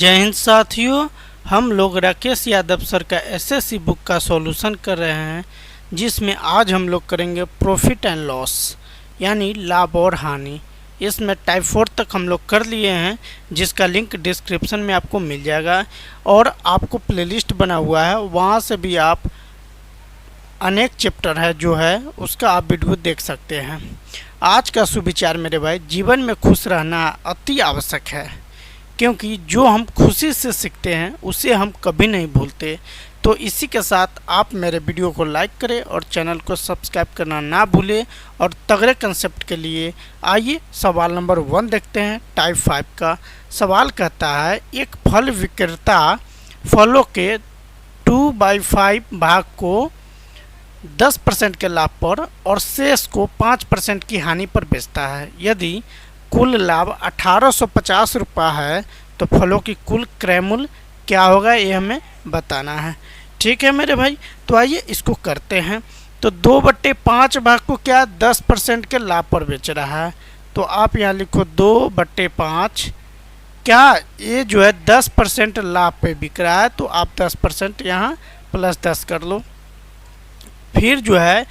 जय हिंद साथियों। हम लोग राकेश यादव सर का एसएससी बुक का सॉल्यूशन कर रहे हैं, जिसमें आज हम लोग करेंगे प्रॉफिट एंड लॉस यानी लाभ और हानि। इसमें टाइप 4 तक हम लोग कर लिए हैं, जिसका लिंक डिस्क्रिप्शन में आपको मिल जाएगा और आपको प्लेलिस्ट बना हुआ है, वहाँ से भी आप अनेक चैप्टर है जो है उसका आप वीडियो देख सकते हैं। आज का सुविचार मेरे भाई, जीवन में खुश रहना अति आवश्यक है, क्योंकि जो हम खुशी से सीखते हैं उसे हम कभी नहीं भूलते। तो इसी के साथ आप मेरे वीडियो को लाइक करें और चैनल को सब्सक्राइब करना ना भूलें। और तगड़े कंसेप्ट के लिए आइए सवाल नंबर 1 देखते हैं। टाइप 5 का सवाल कहता है, एक फल विक्रेता फलों के 2/5 भाग को 10% के लाभ पर और शेष को 5% की हानि पर बेचता है। यदि कुल लाभ 1850 रुपये है तो फलों की कुल क्रय मूल्य क्या होगा, ये हमें बताना है। ठीक है मेरे भाई, तो आइए इसको करते हैं। तो 2/5 भाग को क्या 10% के लाभ पर बेच रहा है, तो आप यहाँ लिखो 2/5 क्या ये जो है 10% लाभ पे बिक रहा है, तो आप 10% यहाँ +10 कर लो। फिर जो है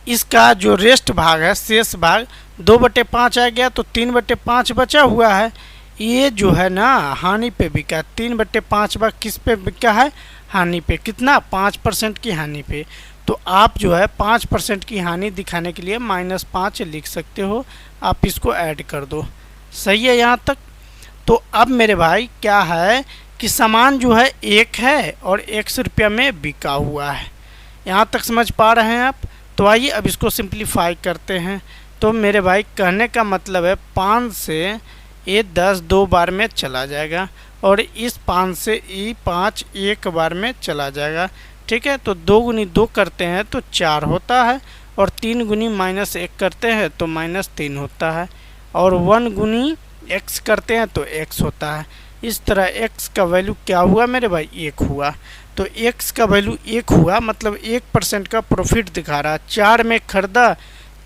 इसका जो रेस्ट भाग है, शेष भाग 2/5 आ गया, तो 3/5 बचा हुआ है। ये जो है ना हानि पे बिका, 3/5 भाग किस पे बिका है, हानि पे। कितना, 5% की हानि पे। तो आप जो है 5% की हानि दिखाने के लिए -5 लिख सकते हो, आप इसको ऐड कर दो। सही है यहाँ तक। तो अब मेरे भाई क्या है कि सामान जो है एक है और 100 रुपया में बिका हुआ है। यहाँ तक समझ पा रहे हैं आप। तो आइए अब इसको सिंप्लीफाई करते हैं। तो मेरे भाई कहने का मतलब है 5 से ये 10 2 बार में चला जाएगा और इस 5 से ये 5 एक बार में चला जाएगा। ठीक है, तो 2 गुनी 2 करते हैं तो 4 होता है और 3 गुनी -1 करते हैं तो -3 होता है और 1 गुनी x करते हैं तो x होता है। इस तरह x का वैल्यू क्या हुआ मेरे भाई, 1 हुआ। तो x का वैल्यू 1 हुआ, मतलब 1% का प्रॉफिट दिखा रहा है। 4 में खरीदा,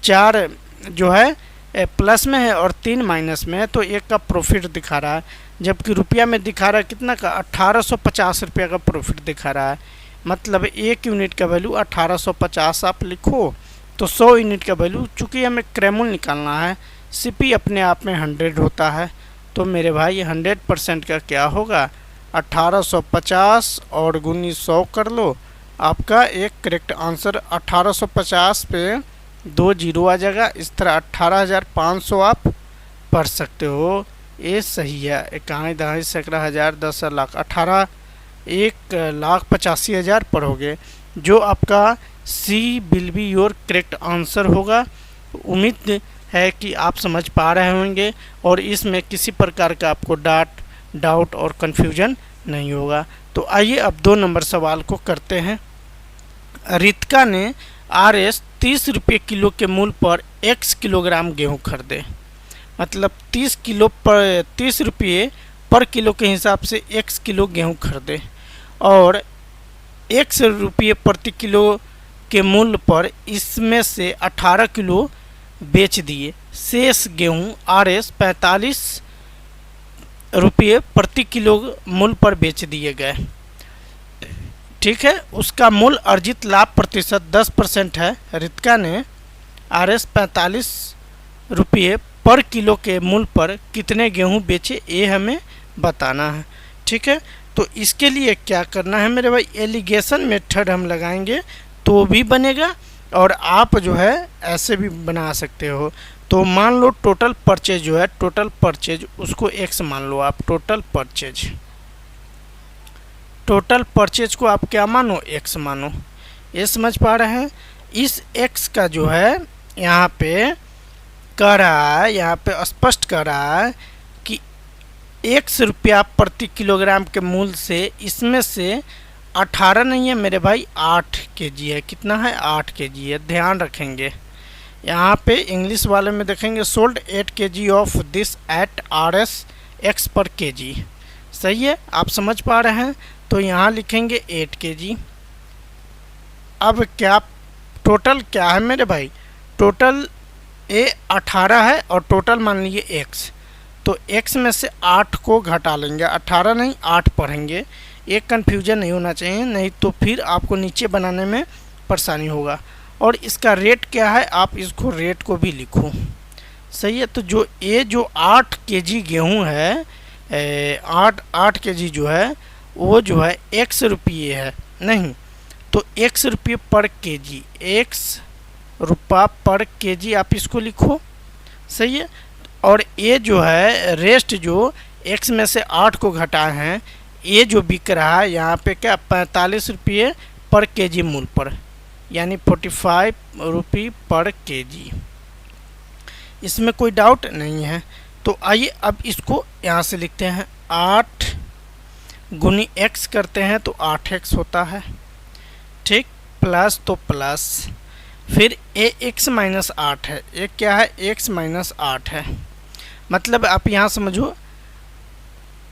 4 जो है प्लस में है और 3 माइनस में है, तो 1 का प्रॉफिट दिखा रहा है। जबकि रुपया में दिखा रहा है कितना का, 1850 रुपया का प्रॉफिट दिखा रहा है। मतलब 1 यूनिट का वैल्यू 1850 आप लिखो। तो 100 यूनिट का वैल्यू, चूँकि हमें क्रय मूल्य निकालना है, CP अपने आप में 100 होता है, तो मेरे भाई 100% का क्या होगा, 1850 और गुनी 100 कर लो। आपका एक करेक्ट आंसर 1850 पे 2 जीरो आ जाएगा। इस तरह 18,500 आप पढ़ सकते हो, ये सही है। 51 दहाई सैकड़ा हज़ार 10 लाख 18 1,85,000 पढ़ोगे, जो आपका C will be your correct answer होगा। उम्मीद है कि आप समझ पा रहे होंगे और इसमें किसी प्रकार का आपको डाउट और कन्फ्यूजन नहीं होगा। तो आइए अब 2 नंबर सवाल को करते हैं। रितिका ने RS 30 रुपये किलो के मूल्य पर x किलोग्राम गेहूँ खरीदे। मतलब 30 रुपये पर किलो के हिसाब से x किलो गेहूँ खरीदे और 1 रुपये प्रति किलो के मूल्य पर इसमें से 18 किलो बेच दिए। शेष गेहूँ RS 45 रुपये प्रति किलो मूल्य पर बेच दिए गए। ठीक है, उसका मूल अर्जित लाभ प्रतिशत 10% है। रितिका ने RS 45 रुपये पर किलो के मूल्य पर कितने गेहूं बेचे, ये हमें बताना है। ठीक है, तो इसके लिए क्या करना है मेरे भाई, एलिगेशन मेथड हम लगाएंगे तो भी बनेगा और आप जो है ऐसे भी बना सकते हो। तो मान लो टोटल परचेज जो है, टोटल परचेज उसको x मान लो आप। टोटल परचेज को आप क्या मानो, x मानो। ये समझ पा रहे हैं। इस x का जो है यहाँ पे कह रहा है, यहाँ पे स्पष्ट कर रहा है कि 1 रुपया प्रति किलोग्राम के मूल्य से इसमें से 18 नहीं है मेरे भाई, 8 kg है। कितना है, 8 kg है। ध्यान रखेंगे यहाँ पे इंग्लिश वाले में देखेंगे, sold 8 kg of this eight RS x पर kg। सही है, आप समझ पा रहे हैं। तो यहाँ लिखेंगे 8 kg। अब क्या टोटल क्या है मेरे भाई, टोटल 18 है और टोटल मान लीजिए x, तो x में से 8 को घटा लेंगे, 18 नहीं 8 पढ़ेंगे। एक कन्फ्यूजन नहीं होना चाहिए, नहीं तो फिर आपको नीचे बनाने में परेशानी होगा। और इसका रेट क्या है, आप इसको रेट को भी लिखो, सही है। तो जो ये जो 8 केजी गेहूँ है, 8 केजी जो है वो जो है x रुपये है, नहीं तो x रुपये पर केजी, x रुपया पर केजी आप इसको लिखो, सही है। और ये जो है रेस्ट जो x में से 8 को घटाए हैं, ये जो बिक रहा है यहाँ पे क्या 45 रुपये पर केजी मूल पर, यानी 45 रुपये पर केजी। इसमें कोई डाउट नहीं है। तो आइए अब इसको यहाँ से लिखते हैं, 8 गुनी x करते हैं तो 8x होता है, ठीक, प्लस तो प्लस, फिर ए x माइनस 8 है, ये क्या है x माइनस 8 है, मतलब आप यहाँ समझो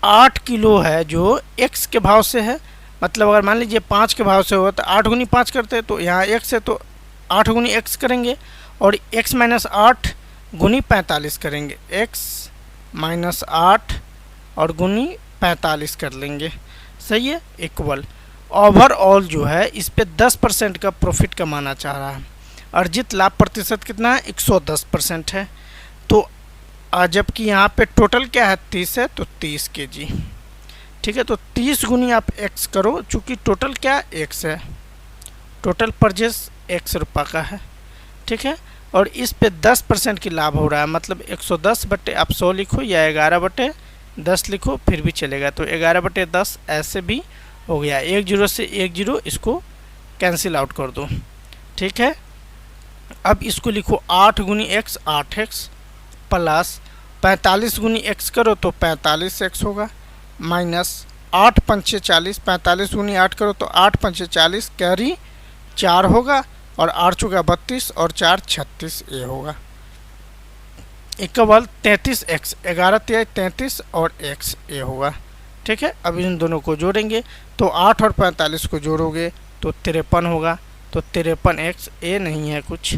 8 किलो है जो x के भाव से है, मतलब अगर मान लीजिए 5 के भाव से हो तो 8 गुनी 5 करते हैं, तो यहाँ x है तो 8 गुनी x करेंगे, और x माइनस 8 गुनी 45 करेंगे, x माइनस 8 और गुनी 45 कर लेंगे, सही है, इक्वल। ओवरऑल जो है इस पे 10% का प्रॉफिट कमाना चाह रहा है, अर्जित लाभ प्रतिशत कितना है 110% है। तो जबकि यहाँ पे टोटल क्या है 30 है, तो 30 केजी, ठीक है। तो 30 गुनी आप x करो, चूँकि टोटल क्या x है, टोटल परचेस x रुपये का है, ठीक है। और इस पे 10% की लाभ हो रहा है, मतलब 110 बटे आप 100 लिखो या 11/10 लिखो फिर भी चलेगा। तो 11/10 ऐसे भी हो गया, 1 0 से 1 0 इसको कैंसिल आउट कर दो, ठीक है। अब इसको लिखो 8 गुनी x 8x प्लस 45 गुनी x करो तो 45x होगा, माइनस 8 पंचे 40, 45 गुनी 8 करो तो 8 पंचे 40, कैरी 4 होगा, और 8 चौका 32 और 4 36 ये होगा, इक्वल 33x, 11 तिहाई 33 और x ये होगा, ठीक है। अब इन दोनों को जोड़ेंगे तो 8 और 45 को जोड़ोगे तो 53 होगा, तो 53x ये नहीं है कुछ,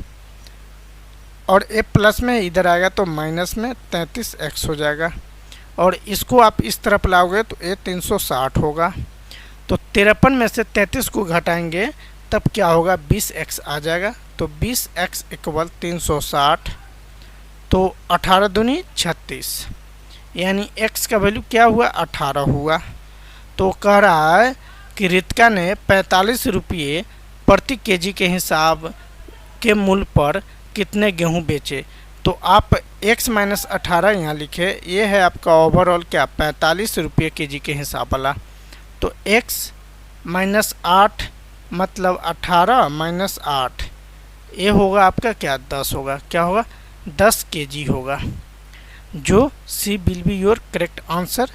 और ए प्लस में इधर आएगा तो माइनस में 33x हो जाएगा, और इसको आप इस तरफ लाओगे तो ये 360 होगा। तो 53 में से 33 को घटाएंगे तब क्या होगा 20x आ जाएगा, तो 20x इक्वल 360, तो 18 दूनी 36, यानी x का वैल्यू क्या हुआ 18 हुआ। तो कह रहा है कि रितिका ने 45 रुपये प्रति केजी के हिसाब के मूल्य पर कितने गेहूं बेचे। तो आप x माइनस 18 यहाँ लिखे, ये है आपका ओवरऑल क्या 45 रुपये केजी के हिसाब वाला। तो x माइनस 8 मतलब 18 माइनस 8, ये होगा आपका क्या 10 होगा, क्या होगा 10 केजी होगा, जो C will be your correct answer.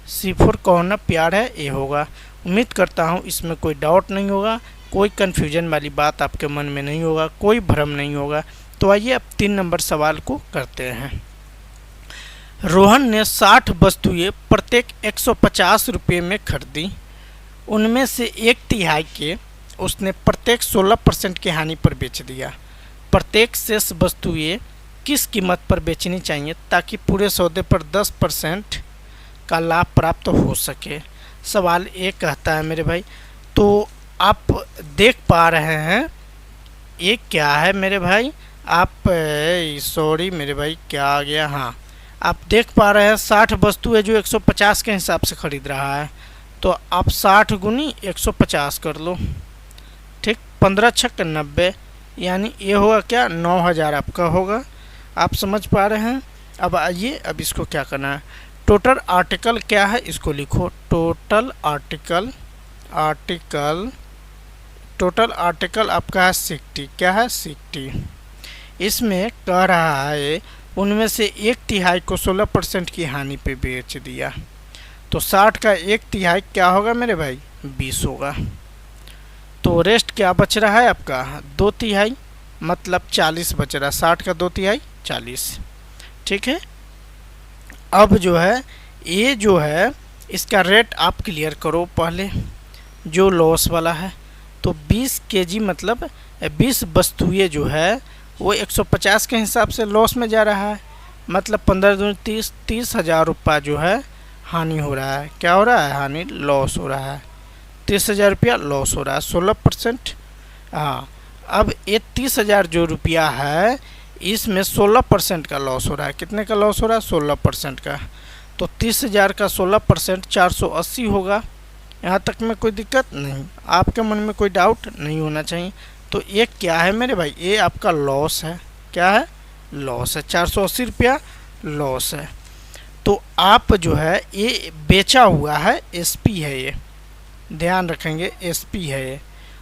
C4 कौन प्यार है ये होगा। उम्मीद करता हूँ इसमें कोई डाउट नहीं होगा, कोई कन्फ्यूजन वाली बात आपके मन में नहीं होगा, कोई भ्रम नहीं होगा। तो आइए अब 3 नंबर सवाल को करते हैं। रोहन ने 60 वस्तुएं प्रत्येक 150 रुपये में खरीदी, उनमें से 1/3 के उसने प्रत्येक 16% की हानि पर बेच दिया। प्रत्येक शेष वस्तुएं किस कीमत पर बेचनी चाहिए ताकि पूरे सौदे पर 10% का लाभ प्राप्त हो सके। सवाल ये कहता है मेरे भाई, तो आप देख पा रहे हैं ये क्या है मेरे भाई, आप सॉरी मेरे भाई क्या आ गया, हाँ आप देख पा रहे हैं 60 वस्तुएं जो 150 के हिसाब से ख़रीद रहा है। तो आप 60 गुनी 150 कर लो, ठीक, 15 छक्के 90, यानी ये होगा क्या 9000 आपका होगा। आप समझ पा रहे हैं। अब आइए अब इसको क्या करना है, टोटल आर्टिकल क्या है इसको लिखो, टोटल आर्टिकल आपका है 60, क्या है 60। इसमें कह रहा है उनमें से 1/3 को 16% की हानि पे बेच दिया। तो 60 का 1/3 क्या होगा मेरे भाई 20 होगा। तो रेस्ट क्या बच रहा है आपका 2/3, मतलब 40 बच रहा है। 60 का 2/3 40, ठीक है। अब जो है ये जो है इसका रेट आप क्लियर करो पहले, जो लॉस वाला है। तो 20 केजी मतलब 20 वस्तुएं जो है वो 150 के हिसाब से लॉस में जा रहा है। मतलब 15 दूनी 30, 30,000 रुपया जो है हानि हो रहा है। क्या हो रहा है? हानि, लॉस हो रहा है। 30,000 रुपया लॉस हो रहा है, 16%। हाँ, अब ये 30,000 जो रुपया है इसमें 16% का लॉस हो रहा है। कितने का लॉस हो रहा है? 16% का। तो 30,000 का 16% 480 होगा। यहाँ तक में कोई दिक्कत नहीं, आपके मन में कोई डाउट नहीं होना चाहिए। तो ये क्या है मेरे भाई? ये आपका लॉस है। क्या है? लॉस है, 480 रुपया लॉस है। तो आप जो है ये बेचा हुआ है, एसपी है, ये ध्यान रखेंगे, एसपी है ये,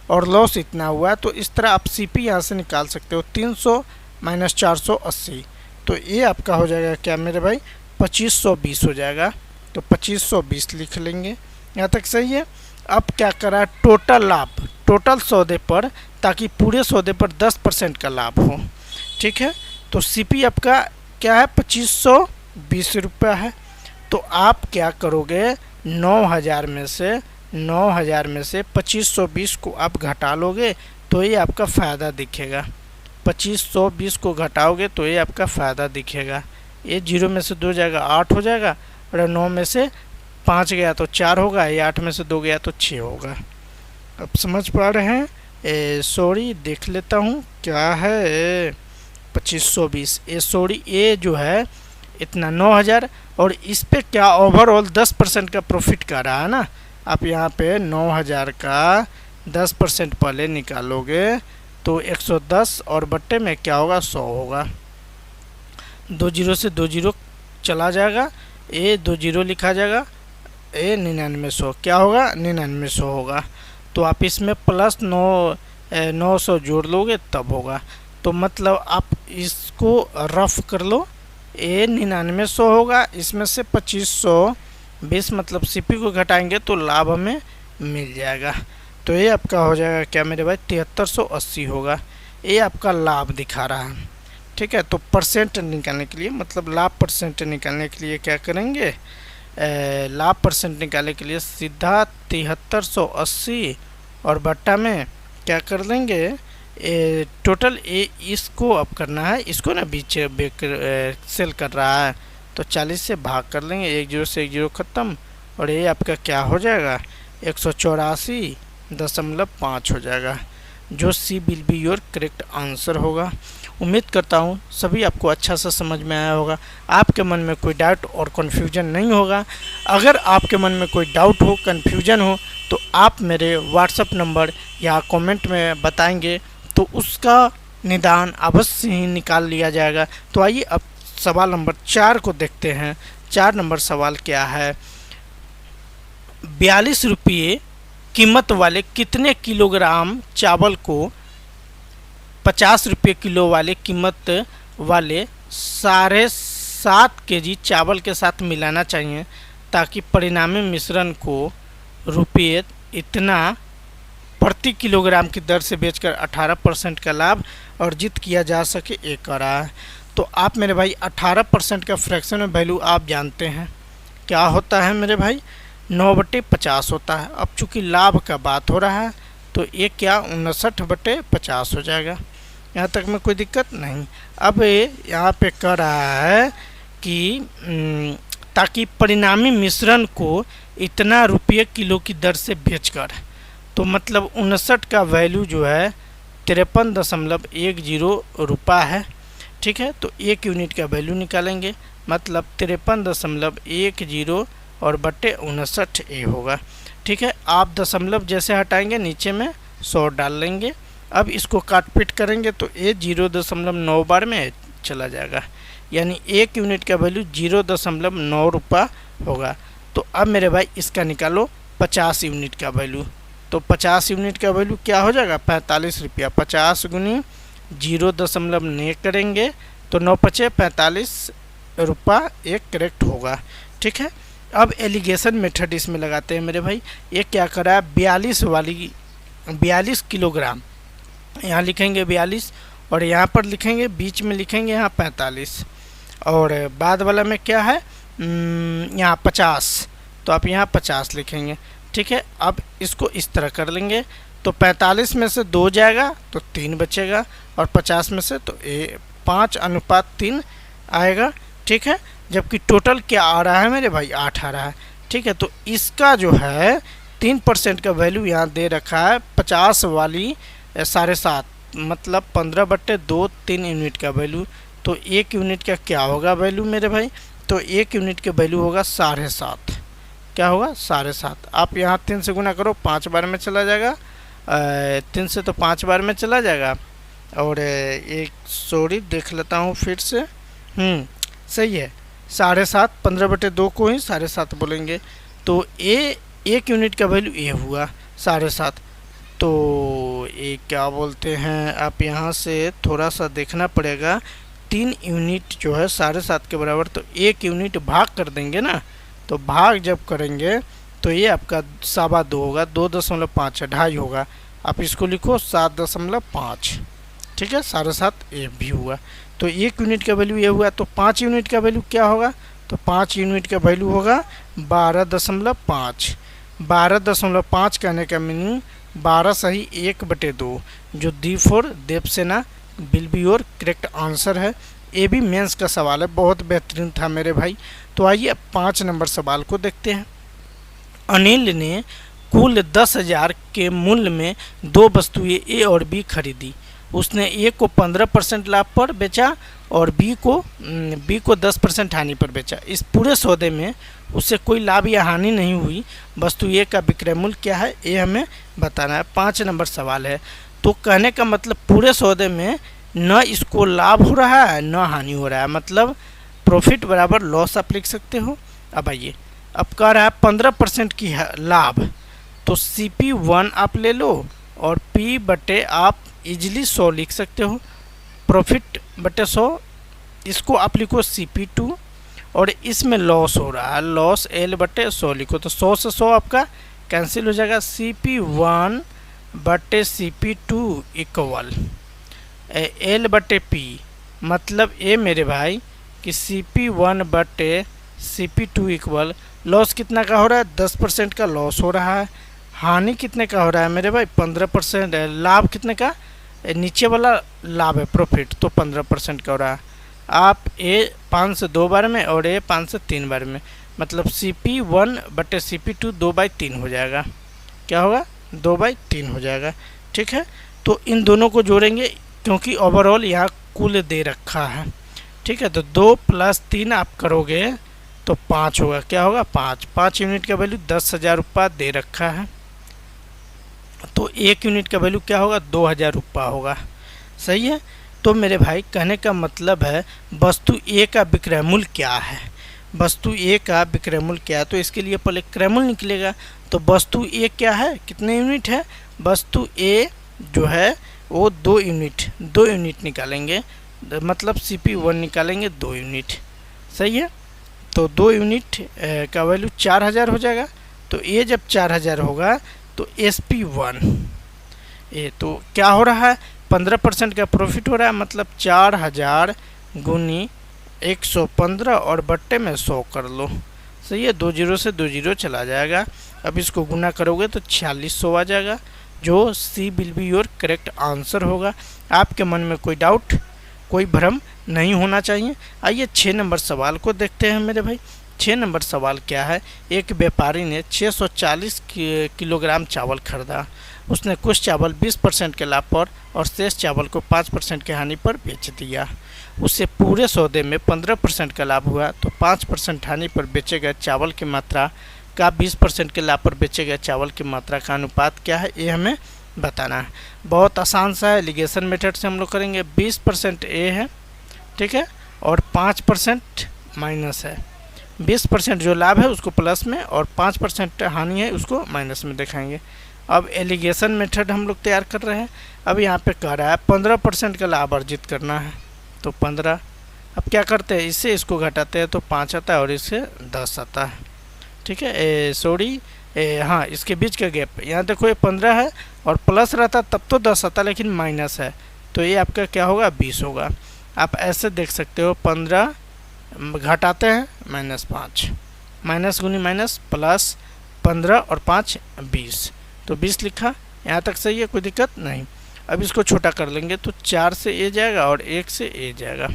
और लॉस इतना हुआ है। तो इस तरह आप सीपी यहाँ से निकाल सकते हो, 300 माइनस 480, तो ये आपका हो जाएगा क्या मेरे भाई? 2520 हो जाएगा। तो 2520 लिख लेंगे। यहाँ तक सही है। अब क्या करा? टोटल लाभ, टोटल सौदे पर, ताकि पूरे सौदे पर 10% का लाभ हो। ठीक है, तो सीपी आपका क्या है? 2520 रुपया है। तो आप क्या करोगे? 9,000 में से 2520 को आप घटा लोगे तो ये आपका फ़ायदा दिखेगा। 2520 को घटाओगे तो ये आपका फ़ायदा दिखेगा। ये 0 में से 2 जाएगा 8 हो जाएगा, और 9 में से 5 गया तो 4 होगा, ये 8 में से 2 गया तो 6 होगा। अब समझ पा रहे हैं? सॉरी, देख लेता हूँ क्या है 2520। ये सॉरी, ये जो है इतना 9,000, और इस पे क्या ओवरऑल 10% का प्रॉफिट कर रहा है ना। आप यहाँ पे 9,000 का 10% पहले निकालोगे तो 110, और बट्टे में क्या होगा? 100 होगा। 2 जीरो से 2 जीरो चला जाएगा, ये 2 जीरो लिखा जाएगा, ये 9900 क्या होगा? 9900 होगा। तो आप इसमें प्लस 900 जोड़ लोगे तब होगा। तो मतलब आप इसको रफ कर लो, ये 9900 होगा, इसमें से 2520 मतलब सीपी को घटाएंगे तो लाभ हमें मिल जाएगा। तो ये आपका हो जाएगा क्या मेरे भाई? 7380 होगा। ये आपका लाभ दिखा रहा है। ठीक है, तो परसेंट निकालने के लिए, मतलब लाभ परसेंट निकालने के लिए क्या करेंगे? लाभ परसेंट निकालने के लिए सीधा 7380 और बट्टा में क्या कर देंगे? टोटल इसको अब करना है, इसको ना बीच सेल कर रहा है तो 40 से भाग कर लेंगे, 1 जीरो से 1 जीरो ख़त्म, और ये आपका क्या हो जाएगा? 184.5 हो जाएगा, जो C will be your correct answer होगा। उम्मीद करता हूँ सभी आपको अच्छा सा समझ में आया होगा, आपके मन में कोई डाउट और कन्फ्यूजन नहीं होगा। अगर आपके मन में कोई डाउट हो, कन्फ्यूजन हो, तो आप मेरे व्हाट्सएप नंबर या कमेंट में बताएंगे तो उसका निदान अवश्य ही निकाल लिया जाएगा। तो आइए अब सवाल नंबर 4 को देखते हैं। 4 नंबर सवाल क्या है? 42 रुपये कीमत वाले कितने किलोग्राम चावल को 50 रुपये किलो वाले कीमत वाले 7.5 kg चावल के साथ मिलाना चाहिए, ताकि परिणामी मिश्रण को रुपये इतना प्रति किलोग्राम की दर से बेचकर 18% का लाभ अर्जित किया जा सके? एक कर रहा है। तो आप मेरे भाई 18% का फ्रैक्शन में वैल्यू आप जानते हैं क्या होता है मेरे भाई? 9/50 होता है। अब चूँकि लाभ का बात हो रहा है तो ये क्या 59/50 हो जाएगा। यहाँ तक में कोई दिक्कत नहीं। अब यहाँ पे कह रहा है कि ताकि परिणामी मिश्रण को इतना रुपये किलो की दर से बेचकर, तो मतलब 59 का वैल्यू जो है 53.10 रुपया है। ठीक है, तो 1 यूनिट का वैल्यू निकालेंगे, मतलब 53.10 और बट्टे 59 ए होगा। ठीक है, आप दशमलव जैसे हटाएंगे नीचे में 100 डाल लेंगे। अब इसको काट पीट करेंगे तो ये 0.9 बार में चला जाएगा, यानी 1 यूनिट का वैल्यू 0.9 रुपया होगा। तो अब मेरे भाई इसका निकालो 50 यूनिट का वैल्यू। तो 50 यूनिट का वैल्यू क्या हो जाएगा? 45 रुपया। 50 गुनी 0.9 करेंगे तो 9×5 45 रुपया एक करेक्ट होगा। ठीक है, अब एलिगेशन मेथड इसमें लगाते हैं मेरे भाई। ये क्या करा है? 42 किलोग्राम, यहाँ लिखेंगे 42 और यहाँ पर लिखेंगे, बीच में लिखेंगे यहाँ 45, और बाद वाला में क्या है? यहाँ 50, तो आप यहाँ 50 लिखेंगे। ठीक है, अब इसको इस तरह कर लेंगे तो 45 में से 2 जाएगा तो 3 बचेगा, और 50 में से तो 5:3 आएगा। ठीक है, जबकि टोटल क्या आ रहा है मेरे भाई 8 आ रहा है। ठीक है, तो इसका जो है 3% का वैल्यू यहाँ दे रखा है 50 वाली 7.5 मतलब 15/2 3 यूनिट का वैल्यू। तो 1 यूनिट का क्या होगा वैल्यू मेरे भाई, तो 1 यूनिट का वैल्यू होगा 7.5। क्या होगा 7.5। आप यहाँ 3 से गुना करो 5 बार में चला जाएगा, 3 से तो 5 बार में चला जाएगा। और एक सॉरी देख लेता हूँ फिर से, सही है 7.5, 15/2 को ही 7.5 बोलेंगे। तो ए 1 यूनिट का वैल्यू ये हुआ 7.5। तो ये क्या बोलते हैं, आप यहाँ से थोड़ा सा देखना पड़ेगा, 3 यूनिट जो है 7.5 के बराबर, तो 1 यूनिट भाग कर देंगे ना, तो भाग जब करेंगे तो ये आपका 2.25 होगा, 2.5 2.5 होगा। आप इसको लिखो 7.5। ठीक है, 7.5 ये भी हुआ। तो 1 यूनिट का वैल्यू ये हुआ। तो 5 यूनिट का वैल्यू क्या होगा, तो 5 यूनिट का वैल्यू होगा 12.5। 12.5 कहने का मीनिंग 12 सही 1/2, जो D4 देवसेना will be your correct answer है। ये भी मेंस का सवाल है, बहुत बेहतरीन था मेरे भाई। तो आइए अब 5 नंबर सवाल को देखते हैं। अनिल ने कुल 10,000 के मूल्य में 2 वस्तुएं ए और बी खरीदी। उसने ए को 15% लाभ पर बेचा और बी को 10% हानि पर बेचा। इस पूरे सौदे में उससे कोई लाभ या हानि नहीं हुई। वस्तु ए का विक्रय मूल्य क्या है, ये हमें बताना है। 5 नंबर सवाल है। तो कहने का मतलब पूरे सौदे में न इसको लाभ हो रहा है न हानि हो रहा है, मतलब प्रॉफिट बराबर लॉस आप लिख सकते हो। अब आइए, अब कह रहा है 15% की लाभ, तो CP1 आप ले लो और P बटे आप इजीली 100 लिख सकते हो, प्रॉफिट बटे 100, इसको आप लिखो CP2। और इसमें लॉस हो रहा है, लॉस L बटे 100 लिखो, तो 100 से 100 आपका कैंसिल हो जाएगा। CP1 बटे CP2 इक्वल L बटे P, मतलब ये मेरे भाई कि CP1 बटे CP2 इक्वल लॉस कितना का हो रहा है, 10% का लॉस हो रहा है। हानि कितने का हो रहा है मेरे भाई, 15%। लाभ कितने का, नीचे वाला लाभ है प्रॉफिट, तो 15% का हो रहा है। आप ए 5 से 2 बार में और ए 5 से 3 बार में, मतलब CP1 बटे CP2 2/3 हो जाएगा। क्या होगा, 2/3 हो जाएगा। ठीक है, तो इन दोनों को जोड़ेंगे क्योंकि ओवरऑल यहाँ कुल दे रखा है। ठीक है, तो 2 + 3 आप करोगे तो 5 होगा। क्या होगा, 5 यूनिट का वैल्यू 10,000 रुपये दे रखा है। तो 1 यूनिट का वैल्यू क्या होगा, 2,000 रुपये होगा। सही है। तो मेरे भाई कहने का मतलब है वस्तु ए का विक्रय मूल्य क्या है, वस्तु ए का विक्रय मूल्य क्या है, तो इसके लिए पहले क्रय मूल्य निकलेगा। तो वस्तु ए क्या है, कितने यूनिट है, वस्तु ए जो है वो 2 यूनिट निकालेंगे, मतलब CP1 निकालेंगे 2 यूनिट। सही है, तो 2 यूनिट का वैल्यू 4,000 हो जाएगा। तो ये जब 4,000 होगा तो SP1 ये तो क्या हो रहा है, 15% का प्रॉफिट हो रहा है, मतलब 4,000 गुनी 115 और बट्टे में 100 कर लो। सही है, 2 0 से 2 0 चला जाएगा। अब इसको गुना करोगे तो 4600 आ जाएगा, जो C will be your correct answer होगा। आपके मन में कोई डाउट, कोई भ्रम नहीं होना चाहिए। आइए 6 नंबर सवाल को देखते हैं मेरे भाई। 6 नंबर सवाल क्या है, एक व्यापारी ने 640 किलोग्राम चावल खरीदा। उसने कुछ चावल 20% के लाभ पर और शेष चावल को 5% के हानि पर बेच दिया। उससे पूरे सौदे में 15% का लाभ हुआ, तो 5% हानि पर बेचे गए चावल की मात्रा का 20% के लाभ पर बेचे गए चावल की मात्रा का अनुपात क्या है, ये हमें बताना है। बहुत आसान सा है, एलिगेशन मेथड से हम लोग करेंगे। 20% ए है, ठीक है, और 5% माइनस है। 20% जो लाभ है उसको प्लस में और 5% हानि है उसको माइनस में दिखाएंगे। अब एलिगेशन मेथड हम लोग तैयार कर रहे हैं। अब यहाँ पे कह रहा है 15% का लाभ अर्जित करना है, तो 15। अब क्या करते हैं, इससे इसको घटाते हैं तो 5 आता है और इससे 10 आता है। ठीक है, सॉरी हाँ, इसके बीच का गैप यहाँ देखो, ये 15 है और प्लस रहता तब तो 10 आता, लेकिन माइनस है तो ये आपका क्या होगा, 20 होगा। आप ऐसे देख सकते हो, 15 घटाते हैं -5, माइनस गुनी माइनस प्लस 15 और 5 20, तो 20 लिखा। यहाँ तक सही है, कोई दिक्कत नहीं। अब इसको छोटा कर लेंगे तो 4 से ए जाएगा और 1 से ए जाएगा।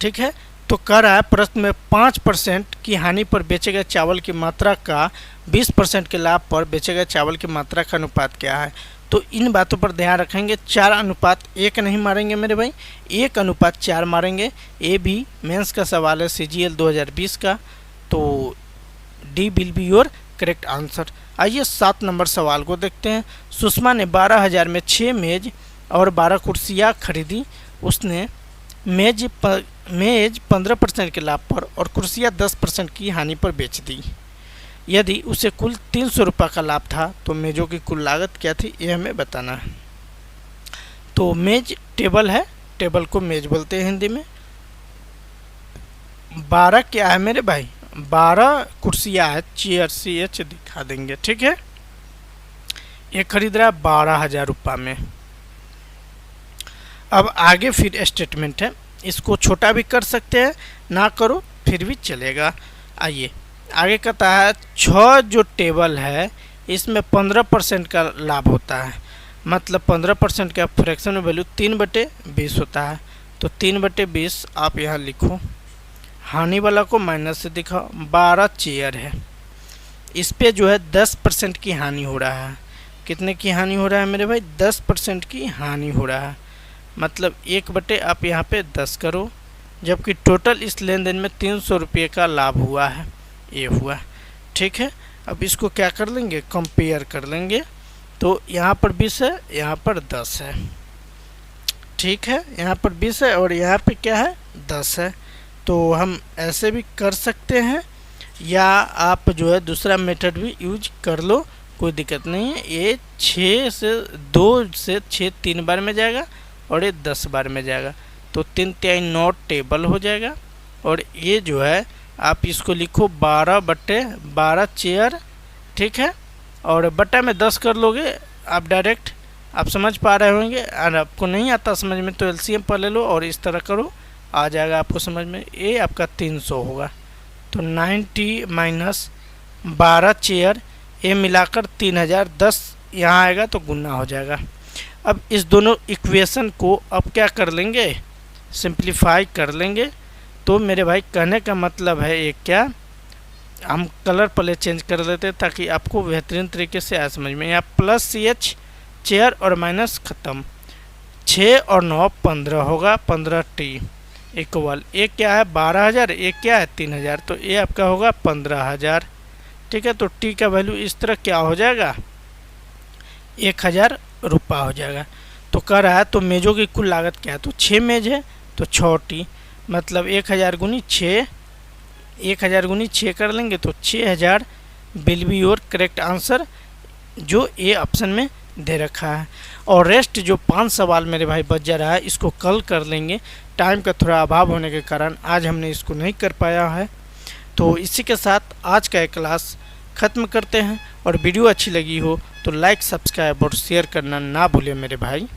ठीक है, तो कह रहा है प्रश्न में 5% की हानि पर बेचे गए चावल की मात्रा का 20% के लाभ पर बेचे गए चावल की मात्रा का अनुपात क्या है। तो इन बातों पर ध्यान रखेंगे। 4:1 नहीं मारेंगे मेरे भाई, 1:4 मारेंगे। ये भी मेंस का सवाल है CGL 2020 का, तो D will be your correct answer. आइए 7 नंबर सवाल को देखते हैं। सुषमा ने 12,000 में 6 मेज और 12 कुर्सियाँ खरीदी। उसने मेज 15% के लाभ पर और कुर्सियाँ 10% की हानि पर बेच दी। यदि उसे कुल 300 रुपये का लाभ था तो मेज़ों की कुल लागत क्या थी, ये हमें बताना है। तो मेज टेबल है, टेबल को मेज बोलते हैं हिंदी में। 12 क्या है मेरे भाई, 12 कुर्सियाँ है, चेयर CH दिखा देंगे, ठीक है। ये खरीद रहा है 12,000 रुपये में। अब आगे फिर स्टेटमेंट है, इसको छोटा भी कर सकते हैं, ना करो फिर भी चलेगा। आइए आगे कहता है 6 जो टेबल है इसमें 15% का लाभ होता है, मतलब 15% का फ्रैक्शन में वैल्यू 3/20 होता है। तो 3/20 आप यहाँ लिखो, हानि वाला को माइनस से दिखाओ। 12 चेयर है, इस पे जो है 10% की हानि हो रहा है। कितने की हानि हो रहा है मेरे भाई, 10% की हानि हो रहा है, मतलब 1/ आप यहाँ पे 10 करो, जबकि टोटल इस लेन देन में 300 रुपये का लाभ हुआ है, ये हुआ, ठीक है। अब इसको क्या कर लेंगे, कंपेयर कर लेंगे। तो यहाँ पर 20 है, यहाँ पर 10 है, ठीक है। यहाँ पर 20 है और यहाँ पे क्या है, 10 है। तो हम ऐसे भी कर सकते हैं, या आप जो है दूसरा मेथड भी यूज कर लो, कोई दिक्कत नहीं है। ये 2 से 6 3 बार में जाएगा और ये 10 बार में जाएगा, तो 3×9 टेबल हो जाएगा। और ये जो है आप इसको लिखो 12/12 चेयर, ठीक है। और बट्टा में 10 कर लोगे आप डायरेक्ट, आप समझ पा रहे होंगे। और आपको नहीं आता समझ में तो LCM पर ले लो और इस तरह करो, आ जाएगा आपको समझ में। ये आपका 300 होगा, तो 90 माइनस 12 चेयर, ये मिलाकर 3000, 10 यहाँ आएगा तो गुना हो जाएगा। अब इस दोनों इक्वेशन को अब क्या कर लेंगे, सिंप्लीफाई कर लेंगे। तो मेरे भाई कहने का मतलब है ये क्या, हम कलर पहले चेंज कर लेते हैं ताकि आपको बेहतरीन तरीके से आए समझ में। यहाँ प्लस CH चेयर और माइनस ख़त्म, 6 और 9 15 होगा, 15T इक्वल, एक क्या है 12,000, एक क्या है 3,000, तो ये आपका होगा 15,000, ठीक है। तो T का वैल्यू इस तरह क्या हो जाएगा, 1,000 रुपये हो जाएगा। तो कह रहा है तो मेज़ों की कुल लागत क्या है, तो 6 मेज है तो 6T, मतलब 1,000 गुनी 6, 1,000 गुनी 6 कर लेंगे तो 6,000 will be your correct answer, जो ए ऑप्शन में दे रखा है। और रेस्ट जो 5 सवाल मेरे भाई बच जा रहा है, इसको कल कर लेंगे, टाइम का थोड़ा अभाव होने के कारण आज हमने इसको नहीं कर पाया है। तो इसी के साथ आज का एक क्लास ख़त्म करते हैं, और वीडियो अच्छी लगी हो तो लाइक, सब्सक्राइब और शेयर करना ना भूलें मेरे भाई।